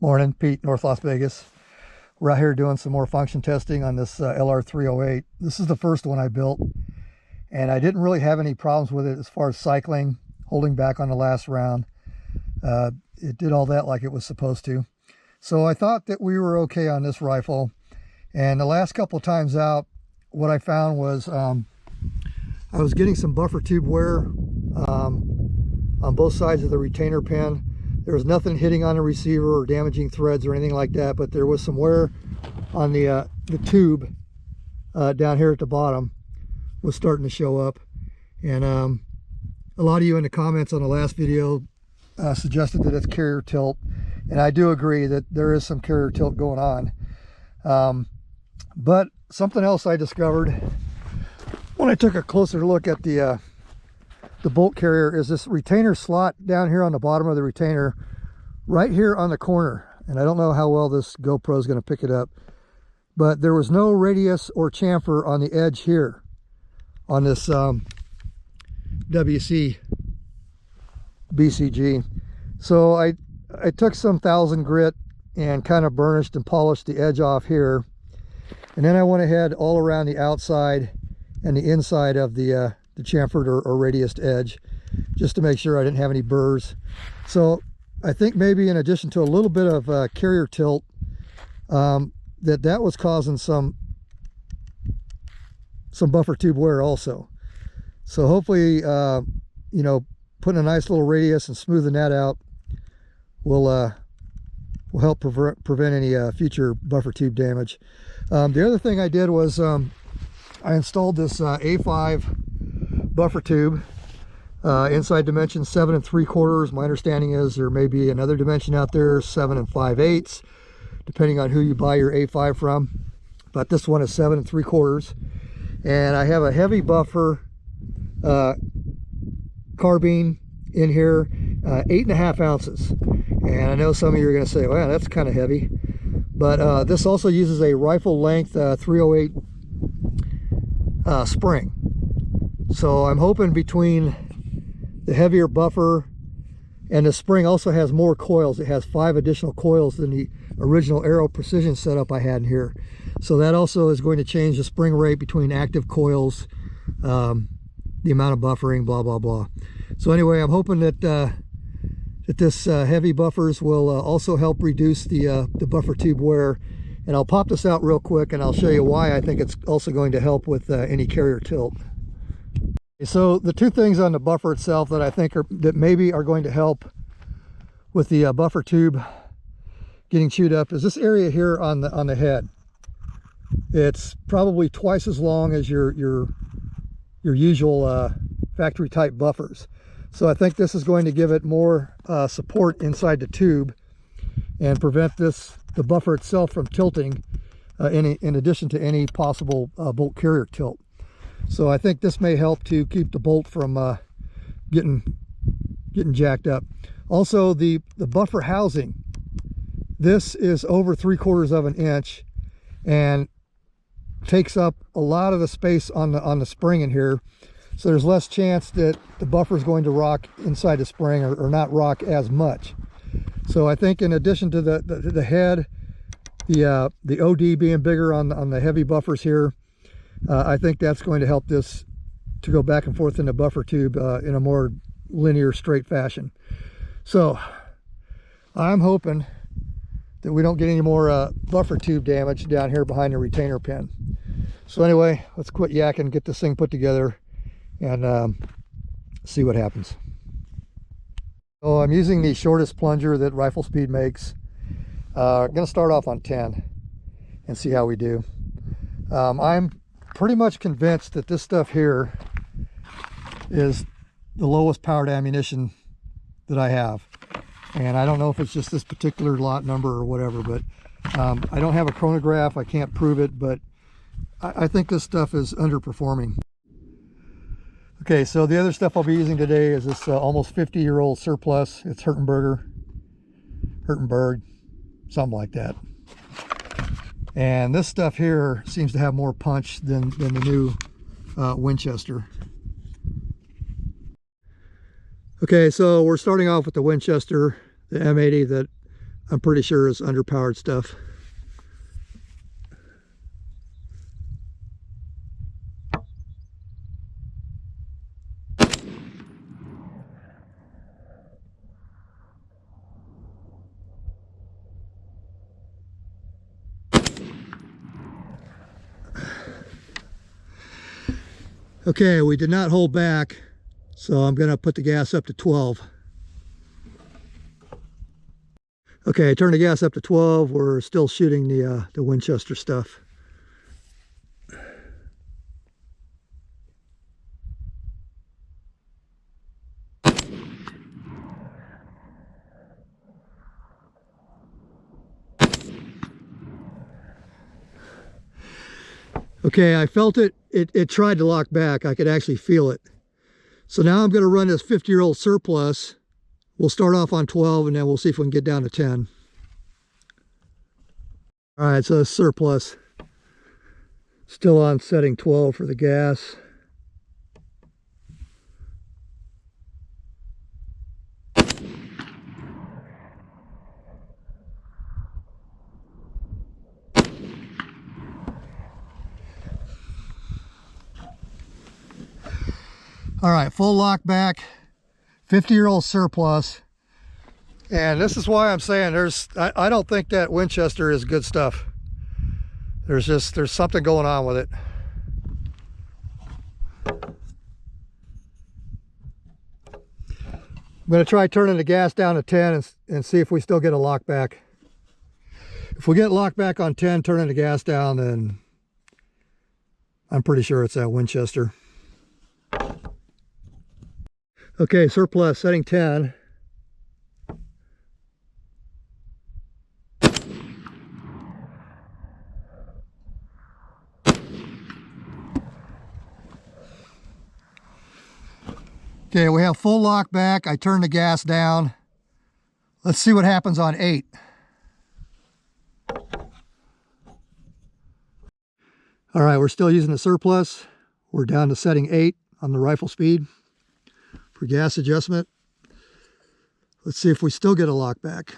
Morning, Pete, North Las Vegas. We're out here doing some more function testing on this LR308. This is the first one I built, and I didn't really have any problems with it as far as cycling, holding back on the last round. It did all that like it was supposed to. So I thought that we were okay on this rifle. And the last couple of times out, what I found was I was getting some buffer tube wear on both sides of the retainer pin. There was nothing hitting on the receiver or damaging threads or anything like that, but there was some wear on the tube down here at the bottom was starting to show up. And a lot of you in the comments on the last video suggested that it's carrier tilt, and I do agree that there is some carrier tilt going on. But something else I discovered when I took a closer look at the bolt carrier is this retainer slot down here on the bottom of the retainer, right here on the corner. And I don't know how well this GoPro is going to pick it up, but there was no radius or chamfer on the edge here on this WC BCG. So I took some 1000 grit and kind of burnished and polished the edge off here, and then I went ahead all around the outside and the inside of the chamfered or radiused edge, just to make sure I didn't have any burrs. So I think maybe in addition to a little bit of carrier tilt, that was causing some buffer tube wear also. So hopefully, you know, putting a nice little radius and smoothing that out will help prevent any future buffer tube damage. The other thing I did was I installed this A5 buffer tube, inside dimension 7 3/4. My understanding is there may be another dimension out there, 7 5/8, depending on who you buy your A5 from, but this one is 7 3/4. And I have a heavy buffer carbine in here, 8.5 ounces. And I know some of you are going to say, well, that's kind of heavy, but this also uses a rifle length 308 spring. So I'm hoping between the heavier buffer and the spring also has more coils. It has 5 additional coils than the original Aero Precision setup I had in here. So that also is going to change the spring rate between active coils, the amount of buffering, blah, blah, blah. So anyway, I'm hoping that that this heavy buffers will also help reduce the buffer tube wear. And I'll pop this out real quick and I'll show you why I think it's also going to help with any carrier tilt. So the two things on the buffer itself that I think that maybe are going to help with the buffer tube getting chewed up is this area here on the head. It's probably twice as long as your usual factory type buffers. So I think this is going to give it more support inside the tube and prevent the buffer itself from tilting, in addition to any possible bolt carrier tilt. So I think this may help to keep the bolt from getting jacked up. Also, the buffer housing, this is over 3/4 of an inch and takes up a lot of the space on the spring in here. So there's less chance that the buffer is going to rock inside the spring or not rock as much. So I think in addition to the head, the OD being bigger on the heavy buffers here, I think that's going to help this to go back and forth in the buffer tube in a more linear, straight fashion. So I'm hoping that we don't get any more buffer tube damage down here behind the retainer pin. So anyway, let's quit yakking, get this thing put together, and see what happens. So I'm using the shortest plunger that Rifle Speed makes. I'm going to start off on 10 and see how we do. I'm pretty much convinced that this stuff here is the lowest powered ammunition that I have. And I don't know if it's just this particular lot number or whatever, but I don't have a chronograph. I can't prove it, but I think this stuff is underperforming. Okay, so the other stuff I'll be using today is this almost 50-year-old surplus. It's Hurtenberg, something like that. And this stuff here seems to have more punch than the new Winchester. Okay, so we're starting off with the Winchester, the M80 that I'm pretty sure is underpowered stuff. Okay, we did not hold back, so I'm going to put the gas up to 12. Okay, turn the gas up to 12. We're still shooting the Winchester stuff. Okay, I felt it. It tried to lock back. I could actually feel it. So now I'm going to run this 50-year-old surplus. We'll start off on 12 and then we'll see if we can get down to 10. All right, so surplus. Still on setting 12 for the gas. All right, full lock back, 50-year-old surplus. And this is why I'm saying I don't think that Winchester is good stuff. There's something going on with it. I'm going to try turning the gas down to 10 and see if we still get a lock back. If we get locked back on 10, turning the gas down, then I'm pretty sure it's that Winchester. Okay, surplus setting 10. Okay, we have full lock back. I turn the gas down. Let's see what happens on 8. All right, we're still using the surplus. We're down to setting 8 on the rifle speed for gas adjustment. Let's see if we still get a lock back.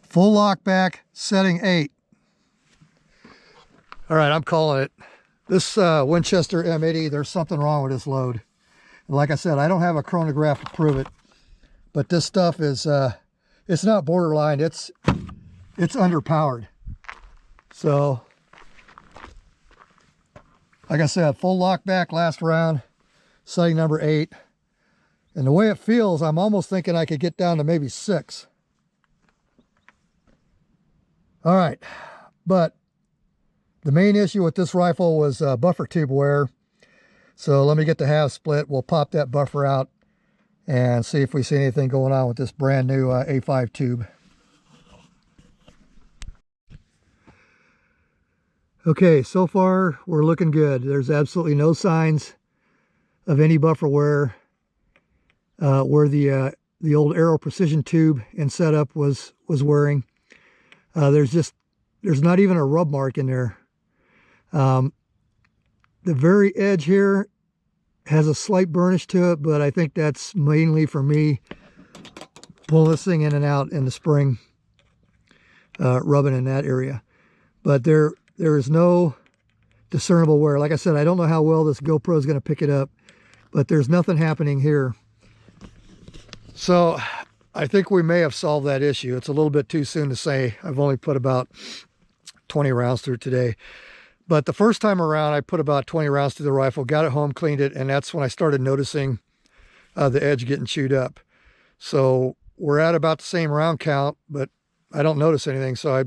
Full lock back, setting 8. All right, I'm calling it. This Winchester M80, there's something wrong with this load. And like I said, I don't have a chronograph to prove it, but this stuff is, it's not borderline, it's underpowered. So, like I said, full lock back last round, setting number 8. And the way it feels, I'm almost thinking I could get down to maybe 6. All right, but the main issue with this rifle was buffer tube wear. So let me get the half split. We'll pop that buffer out and see if we see anything going on with this brand new A5 tube. Okay, so far we're looking good. There's absolutely no signs of any buffer wear where the old Aero Precision tube and setup was wearing. There's not even a rub mark in there. The very edge here has a slight burnish to it, but I think that's mainly for me pulling this thing in and out in the spring, rubbing in that area. But there is no discernible wear. Like I said, I don't know how well this GoPro is going to pick it up, but there's nothing happening here. So I think we may have solved that issue. It's a little bit too soon to say. I've only put about 20 rounds through today. But the first time around, I put about 20 rounds through the rifle, got it home, cleaned it, and that's when I started noticing the edge getting chewed up. So we're at about the same round count, but I don't notice anything. So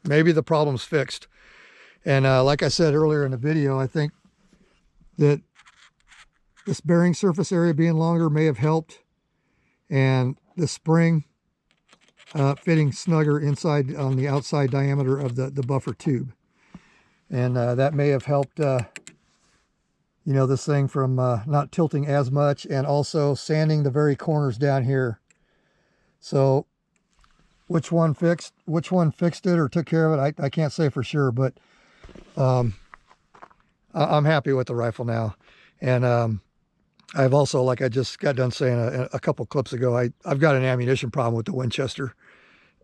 maybe the problem's fixed. And like I said earlier in the video, I think that this bearing surface area being longer may have helped. And the spring fitting snugger inside on the outside diameter of the buffer tube. And that may have helped you know, this thing from not tilting as much, and also sanding the very corners down here. So which one fixed it or took care of it, I can't say for sure, but I'm happy with the rifle now. And I've also, like I just got done saying a couple clips ago, I've got an ammunition problem with the Winchester.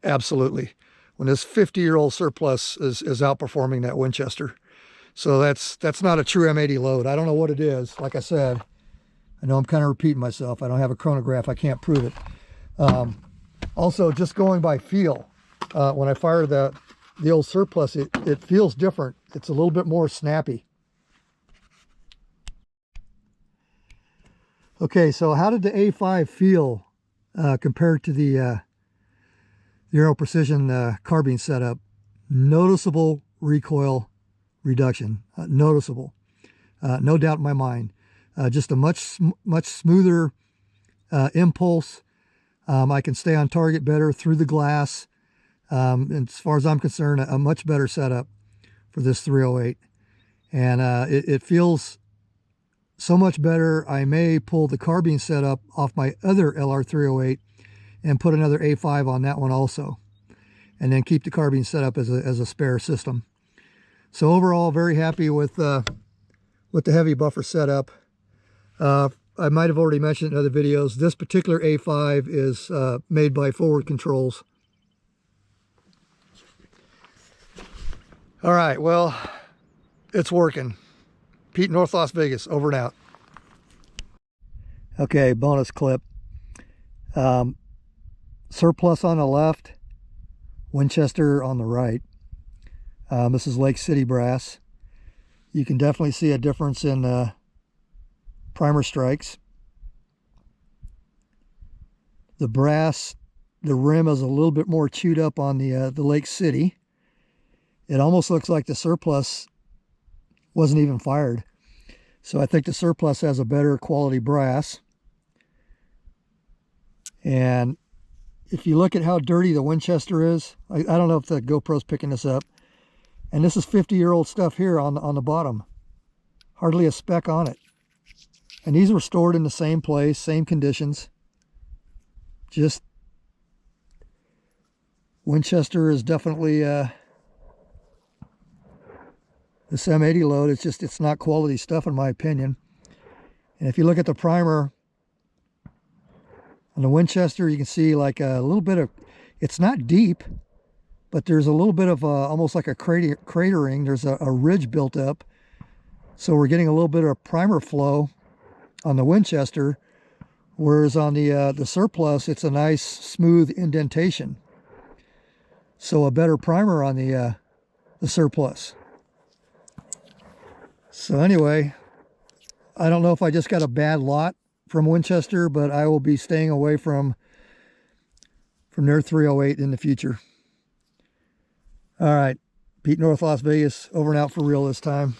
Absolutely. When this 50-year-old surplus is outperforming that Winchester. So that's not a true M80 load. I don't know what it is. Like I said, I know I'm kind of repeating myself. I don't have a chronograph. I can't prove it. Also, just going by feel, when I fire the old surplus, it feels different. It's a little bit more snappy. Okay, so how did the A5 feel compared to the Aero Precision carbine setup? Noticeable recoil reduction, noticeable, no doubt in my mind. Just a much smoother impulse. I can stay on target better through the glass. And as far as I'm concerned, a much better setup for this 308. And it feels so much better. I may pull the carbine setup off my other LR308 and put another A5 on that one also, and then keep the carbine setup as a spare system. So overall, very happy with the heavy buffer setup. I might have already mentioned in other videos, this particular A5 is made by Forward Controls. All right, well, it's working. Pete, North Las Vegas, over and out. Okay, bonus clip. Surplus on the left, Winchester on the right. This is Lake City brass. You can definitely see a difference in primer strikes. The brass, the rim is a little bit more chewed up on the Lake City. It almost looks like the surplus wasn't even fired. So I think the surplus has a better quality brass. And if you look at how dirty the Winchester is, I don't know if the GoPro's picking this up. And this is 50-year-old stuff here on the bottom. Hardly a speck on it. And these were stored in the same place, same conditions. Just Winchester is definitely this M80 load. It's not quality stuff in my opinion. And if you look at the primer on the Winchester, you can see like a little bit of, it's not deep, but there's a little bit of almost like a cratering. There's a ridge built up. So we're getting a little bit of primer flow on the Winchester, whereas on the surplus, it's a nice smooth indentation. So a better primer on the surplus. So anyway, I don't know if I just got a bad lot from Winchester, but I will be staying away from their 308 in the future. All right, Pete, North Las Vegas, over and out for real this time.